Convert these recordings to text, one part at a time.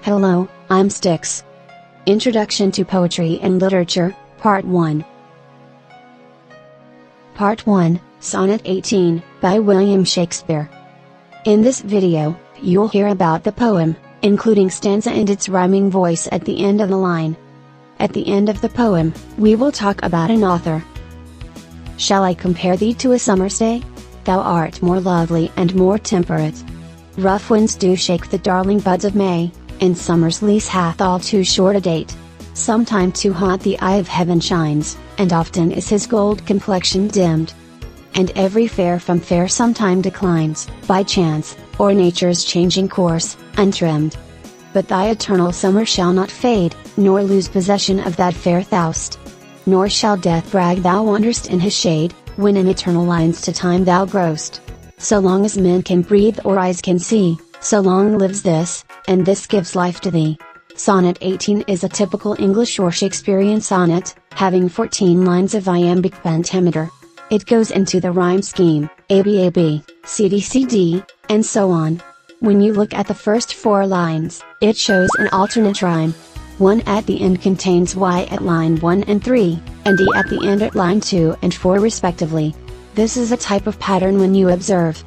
Hello, I'm Styx. Introduction to Poetry and Literature, Part 1. Part 1, Sonnet 18, by William Shakespeare. In this video, you'll hear about the poem, including stanza and its rhyming voice at the end of the line. At the end of the poem, we will talk about an author. Shall I compare thee to a summer's day? Thou art more lovely and more temperate. Rough winds do shake the darling buds of May, and summer's lease hath all too short a date. Sometime too hot the eye of heaven shines, and often is his gold complexion dimmed. And every fair from fair sometime declines, by chance, or nature's changing course, untrimmed. But thy eternal summer shall not fade, nor lose possession of that fair thou'st. Nor shall death brag thou wanderst in his shade, when in eternal lines to time thou growst. So long as men can breathe or eyes can see, so long lives this, and this gives life to thee. Sonnet 18 is a typical English or Shakespearean sonnet, having 14 lines of iambic pentameter. It goes into the rhyme scheme, ABAB, CD, and so on. When you look at the first 4 lines, it shows an alternate rhyme. 1 at the end contains Y at line 1 and 3, and D at the end at line 2 and 4 respectively. This is a type of pattern when you observe.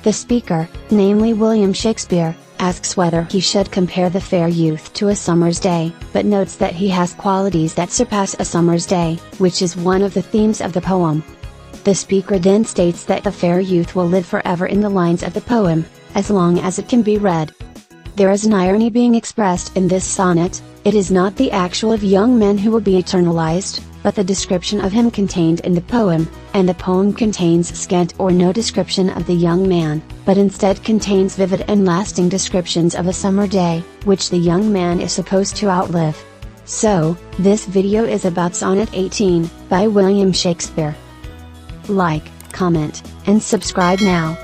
The speaker, namely William Shakespeare, asks whether he should compare the fair youth to a summer's day, but notes that he has qualities that surpass a summer's day, which is one of the themes of the poem. The speaker then states that the fair youth will live forever in the lines of the poem, as long as it can be read. There is an irony being expressed in this sonnet. It is not the actual of young men who will be eternalized, but the description of him contained in the poem, and the poem contains scant or no description of the young man, but instead contains vivid and lasting descriptions of a summer day, which the young man is supposed to outlive. So, this video is about Sonnet 18, by William Shakespeare. Like, comment, and subscribe now.